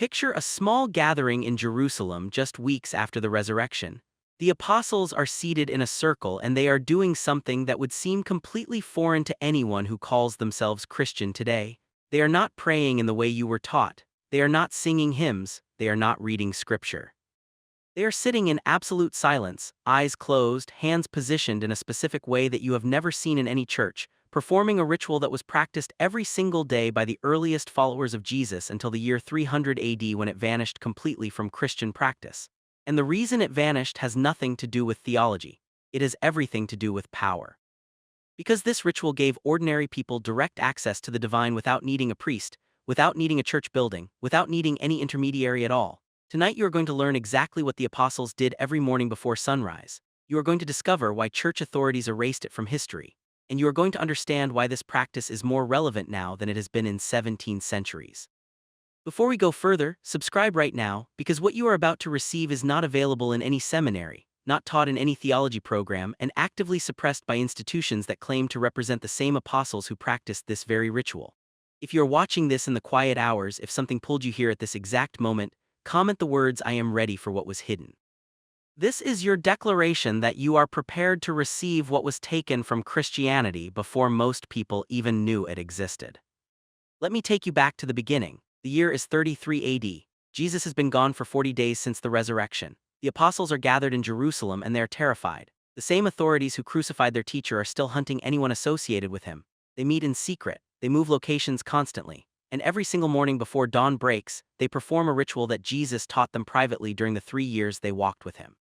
Picture a small gathering in Jerusalem just weeks after the resurrection. The apostles are seated in a circle and they are doing something that would seem completely foreign to anyone who calls themselves Christian today. They are not praying in the way you were taught. They are not singing hymns. They are not reading scripture. They are sitting in absolute silence, eyes closed, hands positioned in a specific way that you have never seen in any church, performing a ritual that was practiced every single day by the earliest followers of Jesus until the year 300 AD when it vanished completely from Christian practice. And the reason it vanished has nothing to do with theology. It has everything to do with power. Because this ritual gave ordinary people direct access to the divine without needing a priest, without needing a church building, without needing any intermediary at all. Tonight you are going to learn exactly what the apostles did every morning before sunrise. You are going to discover why church authorities erased it from history. And you are going to understand why this practice is more relevant now than it has been in 17 centuries. Before we go further, subscribe right now, because what you are about to receive is not available in any seminary, not taught in any theology program, and actively suppressed by institutions that claim to represent the same apostles who practiced this very ritual. If you are watching this in the quiet hours, if something pulled you here at this exact moment, comment the words "I am ready" for what was hidden. This is your declaration that you are prepared to receive what was taken from Christianity before most people even knew it existed. Let me take you back to the beginning. The year is 33 AD. Jesus has been gone for 40 days since the resurrection. The apostles are gathered in Jerusalem and they are terrified. The same authorities who crucified their teacher are still hunting anyone associated with him. They meet in secret. They move locations constantly. And every single morning before dawn breaks, they perform a ritual that Jesus taught them privately during the 3 years they walked with him.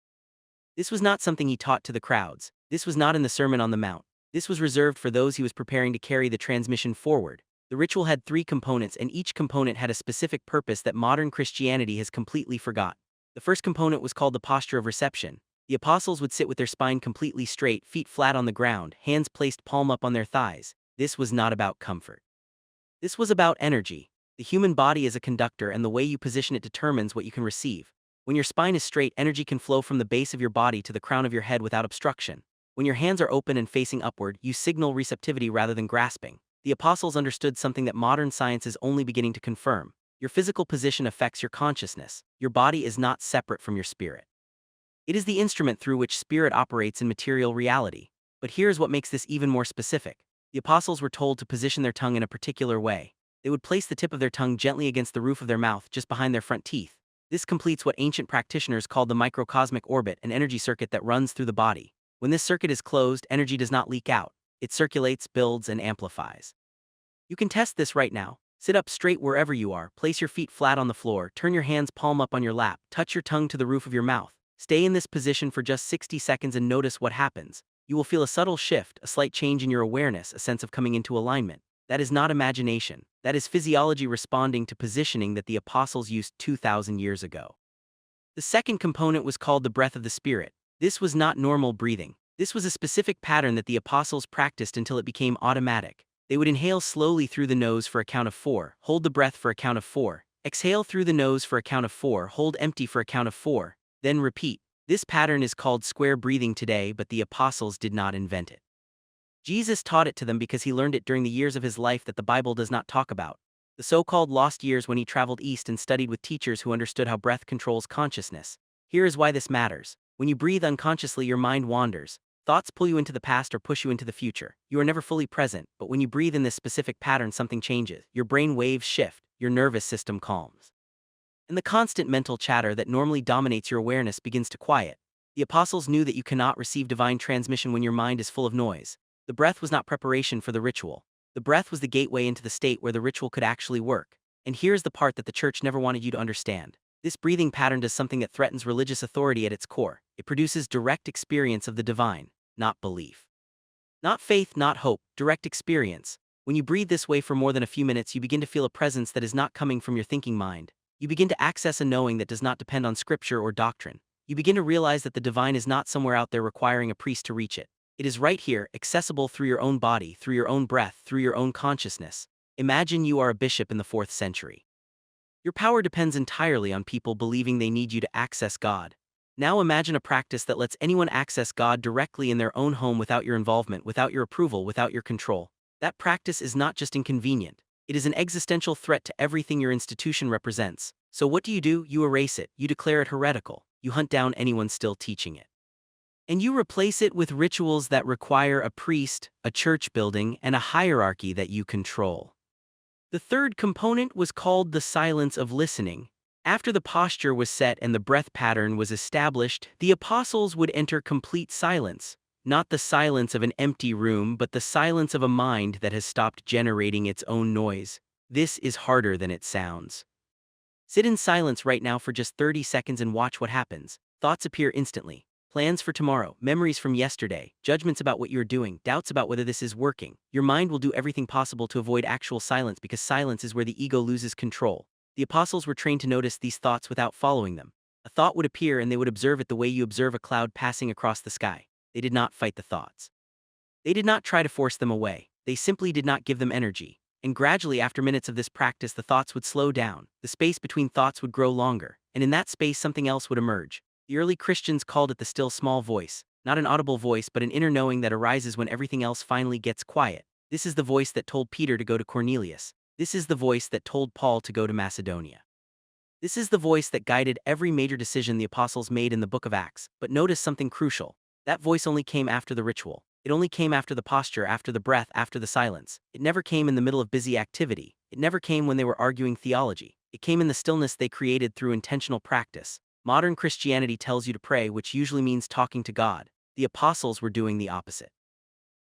This was not something he taught to the crowds. This was not in the Sermon on the Mount. This was reserved for those he was preparing to carry the transmission forward. The ritual had 3 components, and each component had a specific purpose that modern Christianity has completely forgot. The first component was called the posture of reception. The apostles would sit with their spine completely straight, feet flat on the ground, hands placed palm up on their thighs. This was not about comfort. This was about energy. The human body is a conductor, and the way you position it determines what you can receive. When your spine is straight, energy can flow from the base of your body to the crown of your head without obstruction. When your hands are open and facing upward, you signal receptivity rather than grasping. The apostles understood something that modern science is only beginning to confirm. Your physical position affects your consciousness. Your body is not separate from your spirit. It is the instrument through which spirit operates in material reality. But here's what makes this even more specific. The apostles were told to position their tongue in a particular way. They would place the tip of their tongue gently against the roof of their mouth, just behind their front teeth. This completes what ancient practitioners called the microcosmic orbit, an energy circuit that runs through the body. When this circuit is closed, energy does not leak out. It circulates, builds, and amplifies. You can test this right now. Sit up straight wherever you are, place your feet flat on the floor, turn your hands palm up on your lap, touch your tongue to the roof of your mouth. Stay in this position for just 60 seconds and notice what happens. You will feel a subtle shift, a slight change in your awareness, a sense of coming into alignment. That is not imagination. That is physiology responding to positioning that the apostles used 2,000 years ago. The second component was called the breath of the Spirit. This was not normal breathing. This was a specific pattern that the apostles practiced until it became automatic. They would inhale slowly through the nose for a count of 4, hold the breath for a count of 4, exhale through the nose for a count of 4, hold empty for a count of 4, then repeat. This pattern is called square breathing today, but the apostles did not invent it. Jesus taught it to them because he learned it during the years of his life that the Bible does not talk about. The so-called lost years when he traveled east and studied with teachers who understood how breath controls consciousness. Here is why this matters. When you breathe unconsciously, your mind wanders. Thoughts pull you into the past or push you into the future. You are never fully present, but when you breathe in this specific pattern, something changes. Your brain waves shift, your nervous system calms. And the constant mental chatter that normally dominates your awareness begins to quiet. The apostles knew that you cannot receive divine transmission when your mind is full of noise. The breath was not preparation for the ritual. The breath was the gateway into the state where the ritual could actually work. And here's the part that the church never wanted you to understand. This breathing pattern does something that threatens religious authority at its core. It produces direct experience of the divine, not belief. Not faith, not hope, direct experience. When you breathe this way for more than a few minutes, you begin to feel a presence that is not coming from your thinking mind. You begin to access a knowing that does not depend on scripture or doctrine. You begin to realize that the divine is not somewhere out there requiring a priest to reach it. It is right here, accessible through your own body, through your own breath, through your own consciousness. Imagine you are a bishop in the 4th century. Your power depends entirely on people believing they need you to access God. Now imagine a practice that lets anyone access God directly in their own home without your involvement, without your approval, without your control. That practice is not just inconvenient. It is an existential threat to everything your institution represents. So what do? You erase it, you declare it heretical, you hunt down anyone still teaching it. And you replace it with rituals that require a priest, a church building, and a hierarchy that you control. The third component was called the silence of listening. After the posture was set and the breath pattern was established, the apostles would enter complete silence. Not the silence of an empty room, but the silence of a mind that has stopped generating its own noise. This is harder than it sounds. Sit in silence right now for just 30 seconds and watch what happens. Thoughts appear instantly. Plans for tomorrow, memories from yesterday, judgments about what you're doing, doubts about whether this is working. Your mind will do everything possible to avoid actual silence because silence is where the ego loses control. The apostles were trained to notice these thoughts without following them. A thought would appear and they would observe it the way you observe a cloud passing across the sky. They did not fight the thoughts. They did not try to force them away. They simply did not give them energy. And gradually, after minutes of this practice, the thoughts would slow down, the space between thoughts would grow longer, and in that space something else would emerge. The early Christians called it the still small voice, not an audible voice but an inner knowing that arises when everything else finally gets quiet. This is the voice that told Peter to go to Cornelius. This is the voice that told Paul to go to Macedonia. This is the voice that guided every major decision the apostles made in the book of Acts. But notice something crucial. That voice only came after the ritual. It only came after the posture, after the breath, after the silence. It never came in the middle of busy activity. It never came when they were arguing theology. It came in the stillness they created through intentional practice. Modern Christianity tells you to pray, which usually means talking to God. The apostles were doing the opposite.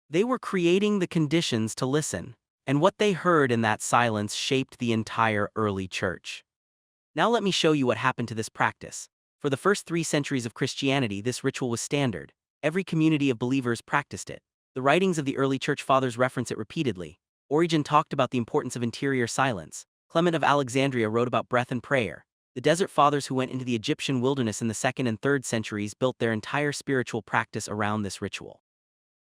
They were creating the conditions to listen, and what they heard in that silence shaped the entire early church. Now let me show you what happened to this practice. For the first 3 centuries of Christianity, this ritual was standard. Every community of believers practiced it. The writings of the early church fathers reference it repeatedly. Origen talked about the importance of interior silence. Clement of Alexandria wrote about breath and prayer. The desert fathers who went into the Egyptian wilderness in the 2nd and 3rd centuries built their entire spiritual practice around this ritual.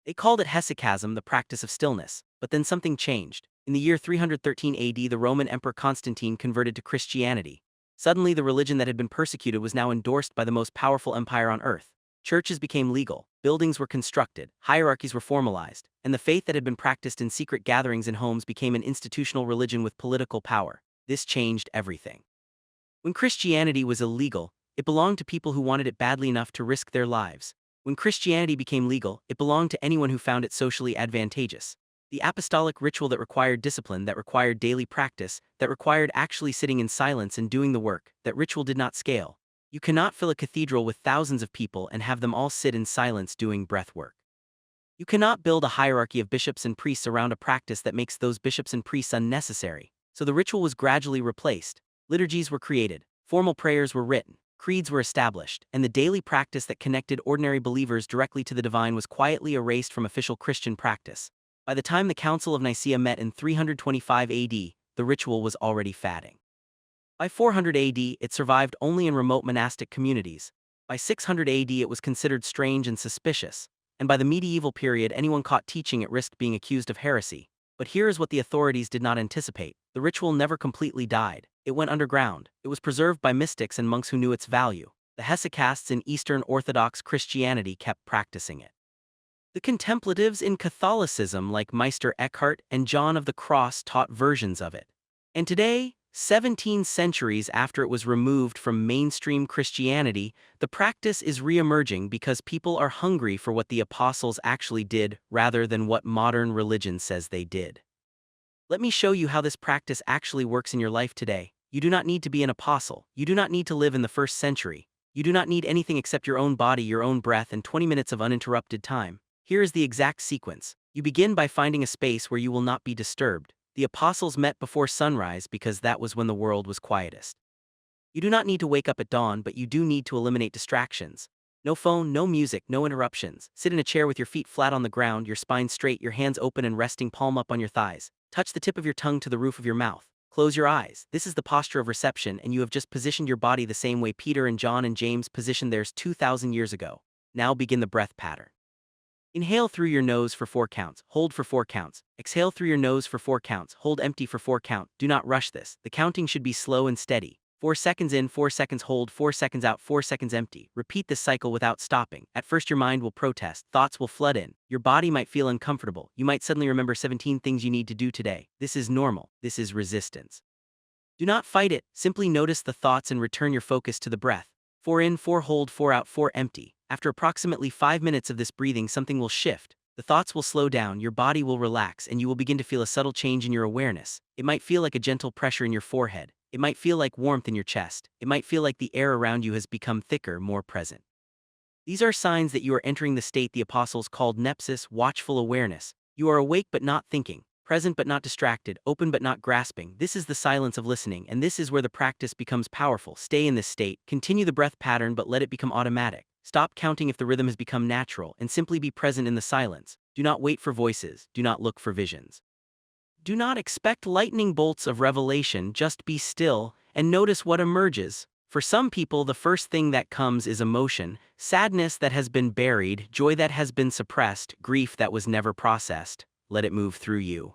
They called it hesychasm, the practice of stillness. But then something changed. In the year 313 AD, the Roman Emperor Constantine converted to Christianity. Suddenly, the religion that had been persecuted was now endorsed by the most powerful empire on earth. Churches became legal, buildings were constructed, hierarchies were formalized, and the faith that had been practiced in secret gatherings in homes became an institutional religion with political power. This changed everything. When Christianity was illegal, it belonged to people who wanted it badly enough to risk their lives. When Christianity became legal, it belonged to anyone who found it socially advantageous. The apostolic ritual that required discipline, that required daily practice, that required actually sitting in silence and doing the work, that ritual did not scale. You cannot fill a cathedral with thousands of people and have them all sit in silence doing breath work. You cannot build a hierarchy of bishops and priests around a practice that makes those bishops and priests unnecessary. So the ritual was gradually replaced. Liturgies were created, formal prayers were written, creeds were established, and the daily practice that connected ordinary believers directly to the divine was quietly erased from official Christian practice. By the time the Council of Nicaea met in 325 AD, the ritual was already fading. By 400 AD, it survived only in remote monastic communities. By 600 AD, it was considered strange and suspicious. And by the medieval period, anyone caught teaching it risked being accused of heresy. But here is what the authorities did not anticipate. The ritual never completely died. It went underground. It was preserved by mystics and monks who knew its value. The hesychasts in Eastern Orthodox Christianity kept practicing it. The contemplatives in Catholicism like Meister Eckhart and John of the Cross taught versions of it. And today, 17 centuries after it was removed from mainstream Christianity, the practice is re-emerging because people are hungry for what the apostles actually did rather than what modern religion says they did. Let me show you how this practice actually works in your life today. You do not need to be an apostle. You do not need to live in the 1st century. You do not need anything except your own body, your own breath, and 20 minutes of uninterrupted time. Here is the exact sequence. You begin by finding a space where you will not be disturbed. The apostles met before sunrise because that was when the world was quietest. You do not need to wake up at dawn, but you do need to eliminate distractions. No phone, no music, no interruptions. Sit in a chair with your feet flat on the ground, your spine straight, your hands open and resting, palm up on your thighs. Touch the tip of your tongue to the roof of your mouth. Close your eyes. This is the posture of reception, and you have just positioned your body the same way Peter and John and James positioned theirs 2,000 years ago. Now begin the breath pattern. Inhale through your nose for 4 counts, hold for 4 counts. Exhale through your nose for 4 counts, hold empty for 4 counts. Do not rush this. The counting should be slow and steady. 4 seconds in, 4 seconds hold, 4 seconds out, 4 seconds empty. Repeat this cycle without stopping. At first your mind will protest, thoughts will flood in. Your body might feel uncomfortable. You might suddenly remember 17 things you need to do today. This is normal. This is resistance. Do not fight it, simply notice the thoughts and return your focus to the breath. 4 in, 4 hold, 4 out, 4 empty. After approximately 5 minutes of this breathing, something will shift. The thoughts will slow down, your body will relax, and you will begin to feel a subtle change in your awareness. It might feel like a gentle pressure in your forehead. It might feel like warmth in your chest. It might feel like the air around you has become thicker, more present. These are signs that you are entering the state the apostles called nepsis, watchful awareness. You are awake but not thinking, present but not distracted, open but not grasping. This is the silence of listening, and this is where the practice becomes powerful. Stay in this state, continue the breath pattern but let it become automatic. Stop counting if the rhythm has become natural, and simply be present in the silence. Do not wait for voices, do not look for visions. Do not expect lightning bolts of revelation, just be still and notice what emerges. For some people, the first thing that comes is emotion, sadness that has been buried, joy that has been suppressed, grief that was never processed. Let it move through you.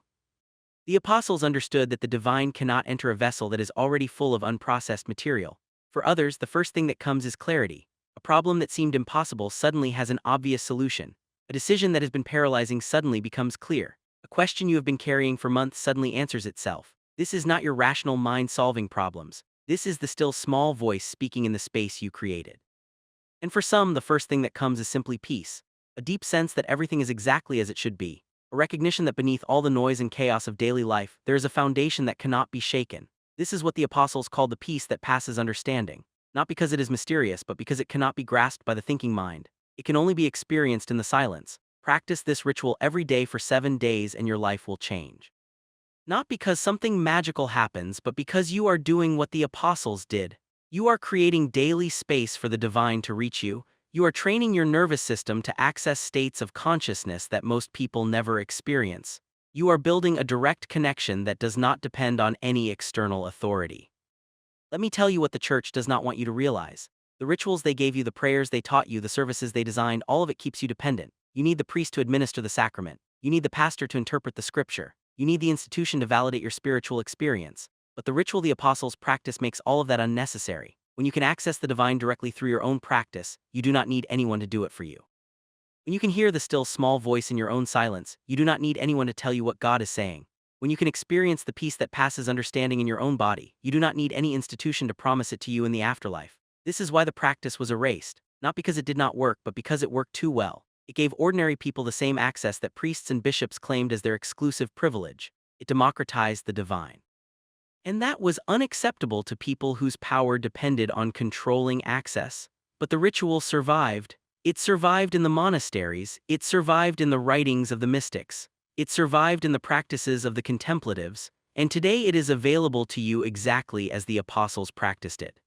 The apostles understood that the divine cannot enter a vessel that is already full of unprocessed material. For others, the first thing that comes is clarity. A problem that seemed impossible suddenly has an obvious solution. A decision that has been paralyzing suddenly becomes clear. A question you have been carrying for months suddenly answers itself. This is not your rational mind solving problems. This is the still small voice speaking in the space you created. And for some, the first thing that comes is simply peace. A deep sense that everything is exactly as it should be. A recognition that beneath all the noise and chaos of daily life, there is a foundation that cannot be shaken. This is what the apostles called the peace that passes understanding. Not because it is mysterious, but because it cannot be grasped by the thinking mind. It can only be experienced in the silence. Practice this ritual every day for 7 days and your life will change. Not because something magical happens, but because you are doing what the apostles did. You are creating daily space for the divine to reach you. You are training your nervous system to access states of consciousness that most people never experience. You are building a direct connection that does not depend on any external authority. Let me tell you what the church does not want you to realize. The rituals they gave you, the prayers they taught you, the services they designed, all of it keeps you dependent. You need the priest to administer the sacrament. You need the pastor to interpret the scripture. You need the institution to validate your spiritual experience. But the ritual the apostles practice makes all of that unnecessary. When you can access the divine directly through your own practice, you do not need anyone to do it for you. When you can hear the still small voice in your own silence, you do not need anyone to tell you what God is saying. When you can experience the peace that passes understanding in your own body, you do not need any institution to promise it to you in the afterlife. This is why the practice was erased, not because it did not work, but because it worked too well. It gave ordinary people the same access that priests and bishops claimed as their exclusive privilege. It democratized the divine. And that was unacceptable to people whose power depended on controlling access. But the ritual survived. It survived in the monasteries, it survived in the writings of the mystics, it survived in the practices of the contemplatives, and today it is available to you exactly as the apostles practiced it.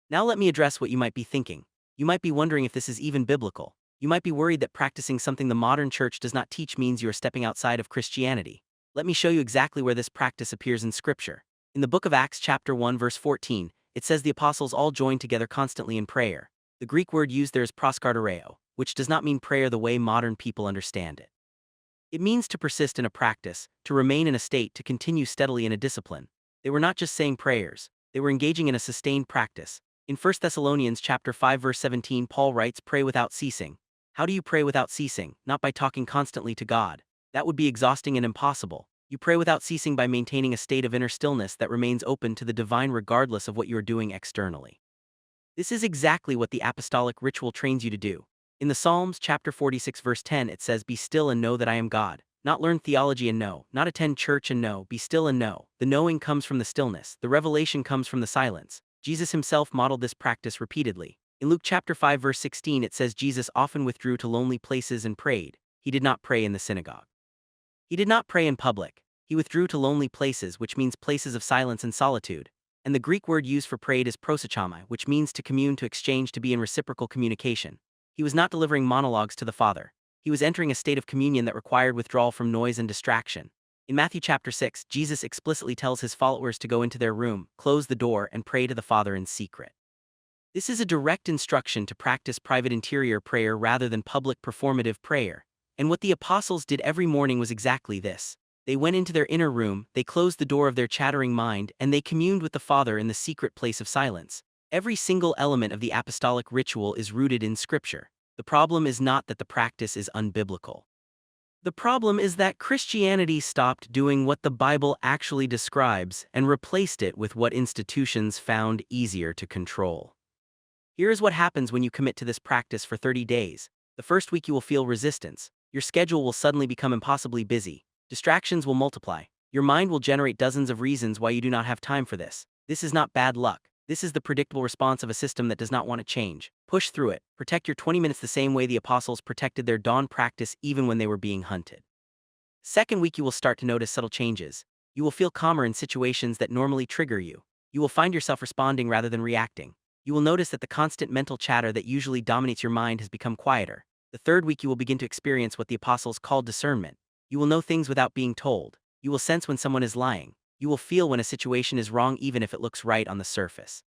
Now let me address what you might be thinking. You might be wondering if this is even biblical. You might be worried that practicing something the modern church does not teach means you are stepping outside of Christianity. Let me show you exactly where this practice appears in Scripture. In the book of Acts chapter 1 verse 14, it says the apostles all joined together constantly in prayer. The Greek word used there is proskartereo, which does not mean prayer the way modern people understand it. It means to persist in a practice, to remain in a state, to continue steadily in a discipline. They were not just saying prayers, they were engaging in a sustained practice. In 1 Thessalonians chapter 5 verse 17, Paul writes, "Pray without ceasing." How do you pray without ceasing? Not by talking constantly to God. That would be exhausting and impossible. You pray without ceasing by maintaining a state of inner stillness that remains open to the divine regardless of what you are doing externally. This is exactly what the apostolic ritual trains you to do. In the Psalms chapter 46 verse 10 it says, "Be still and know that I am God." Not learn theology and know, not attend church and know, be still and know. The knowing comes from the stillness, the revelation comes from the silence. Jesus himself modeled this practice repeatedly. In Luke chapter 5 verse 16 it says Jesus often withdrew to lonely places and prayed. He did not pray in the synagogue. He did not pray in public. He withdrew to lonely places, which means places of silence and solitude. And the Greek word used for prayed is prosechomai, which means to commune, to exchange, to be in reciprocal communication. He was not delivering monologues to the Father. He was entering a state of communion that required withdrawal from noise and distraction. In Matthew chapter 6, Jesus explicitly tells his followers to go into their room, close the door, and pray to the Father in secret. This is a direct instruction to practice private interior prayer rather than public performative prayer. And what the apostles did every morning was exactly this. They went into their inner room, they closed the door of their chattering mind, and they communed with the Father in the secret place of silence. Every single element of the apostolic ritual is rooted in Scripture. The problem is not that the practice is unbiblical. The problem is that Christianity stopped doing what the Bible actually describes and replaced it with what institutions found easier to control. Here's what happens when you commit to this practice for 30 days. The first week you will feel resistance. Your schedule will suddenly become impossibly busy. Distractions will multiply. Your mind will generate dozens of reasons why you do not have time for this. This is not bad luck. This is the predictable response of a system that does not want to change. Push through it. Protect your 20 minutes the same way the apostles protected their dawn practice even when they were being hunted. Second week you will start to notice subtle changes. You will feel calmer in situations that normally trigger you. You will find yourself responding rather than reacting. You will notice that the constant mental chatter that usually dominates your mind has become quieter. The third week you will begin to experience what the apostles called discernment. You will know things without being told. You will sense when someone is lying. You will feel when a situation is wrong even if it looks right on the surface.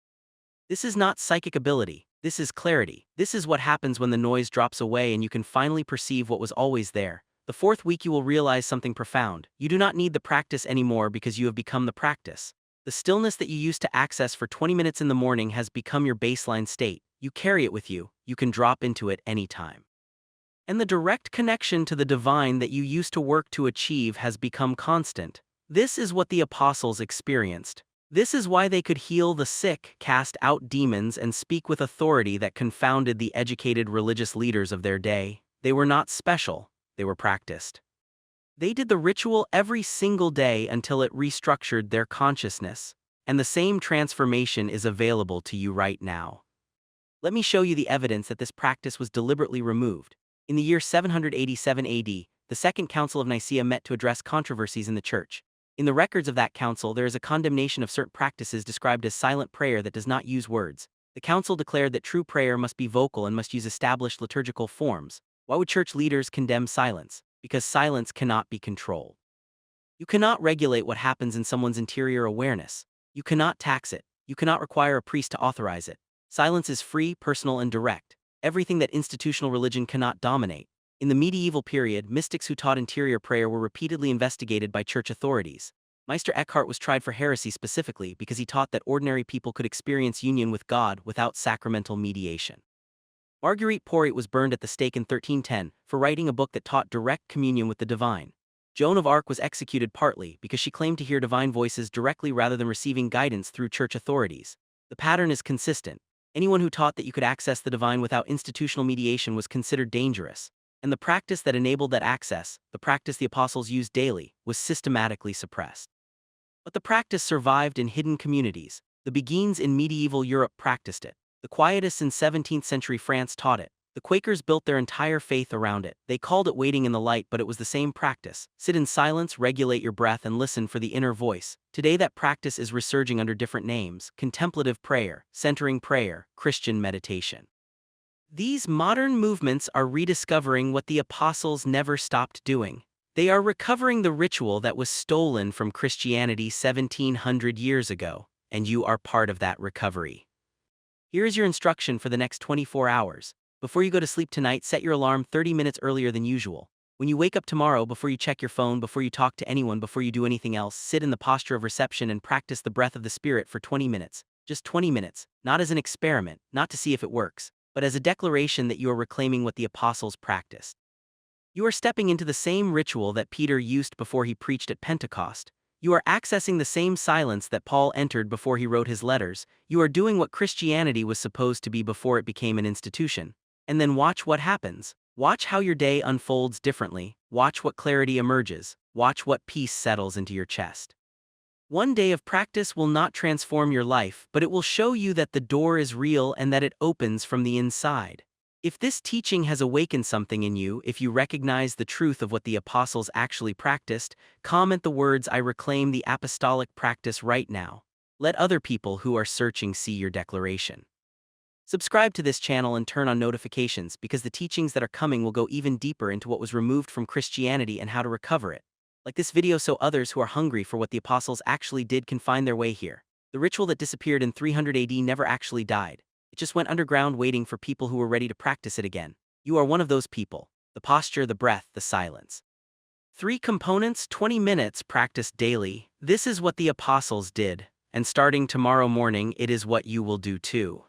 This is not psychic ability. This is clarity. This is what happens when the noise drops away and you can finally perceive what was always there. The fourth week you will realize something profound. You do not need the practice anymore because you have become the practice. The stillness that you used to access for 20 minutes in the morning has become your baseline state. You carry it with you. You can drop into it anytime. And the direct connection to the divine that you used to work to achieve has become constant. This is what the apostles experienced. This is why they could heal the sick, cast out demons, and speak with authority that confounded the educated religious leaders of their day. They were not special, they were practiced. They did the ritual every single day until it restructured their consciousness. And the same transformation is available to you right now. Let me show you the evidence that this practice was deliberately removed. In the year 787 AD, the Second Council of Nicaea met to address controversies in the Church. In the records of that council, there is a condemnation of certain practices described as silent prayer that does not use words. The council declared that true prayer must be vocal and must use established liturgical forms. Why would church leaders condemn silence? Because silence cannot be controlled. You cannot regulate what happens in someone's interior awareness. You cannot tax it. You cannot require a priest to authorize it. Silence is free, personal, and direct. Everything that institutional religion cannot dominate. In the medieval period, mystics who taught interior prayer were repeatedly investigated by church authorities. Meister Eckhart was tried for heresy specifically because he taught that ordinary people could experience union with God without sacramental mediation. Marguerite Porete was burned at the stake in 1310 for writing a book that taught direct communion with the divine. Joan of Arc was executed partly because she claimed to hear divine voices directly rather than receiving guidance through church authorities. The pattern is consistent. Anyone who taught that you could access the divine without institutional mediation was considered dangerous. And the practice that enabled that access, the practice the apostles used daily, was systematically suppressed. But the practice survived in hidden communities. The Beguines in medieval Europe practiced it. The Quietists in 17th century France taught it. The Quakers built their entire faith around it. They called it waiting in the light, but it was the same practice. Sit in silence, regulate your breath, and listen for the inner voice. Today that practice is resurging under different names: contemplative prayer, centering prayer, Christian meditation. These modern movements are rediscovering what the apostles never stopped doing. They are recovering the ritual that was stolen from Christianity 1700 years ago, and you are part of that recovery. Here is your instruction for the next 24 hours. Before you go to sleep tonight, set your alarm 30 minutes earlier than usual. When you wake up tomorrow, before you check your phone, before you talk to anyone, before you do anything else, sit in the posture of reception and practice the breath of the Spirit for 20 minutes. Just 20 minutes, not as an experiment, not to see if it works, but as a declaration that you are reclaiming what the apostles practiced. You are stepping into the same ritual that Peter used before he preached at Pentecost. You are accessing the same silence that Paul entered before he wrote his letters. You are doing what Christianity was supposed to be before it became an institution. And then watch what happens. Watch how your day unfolds differently. Watch what clarity emerges. Watch what peace settles into your chest. One day of practice will not transform your life, but it will show you that the door is real and that it opens from the inside. If this teaching has awakened something in you, if you recognize the truth of what the apostles actually practiced, comment the words, "I reclaim the apostolic practice" right now. Let other people who are searching see your declaration. Subscribe to this channel and turn on notifications because the teachings that are coming will go even deeper into what was removed from Christianity and how to recover it. Like this video so others who are hungry for what the apostles actually did can find their way here. The ritual that disappeared in 300 AD never actually died. It just went underground waiting for people who were ready to practice it again. You are one of those people. The posture, the breath, the silence. 3 components, 20 minutes practiced daily. This is what the apostles did. And starting tomorrow morning, it is what you will do too.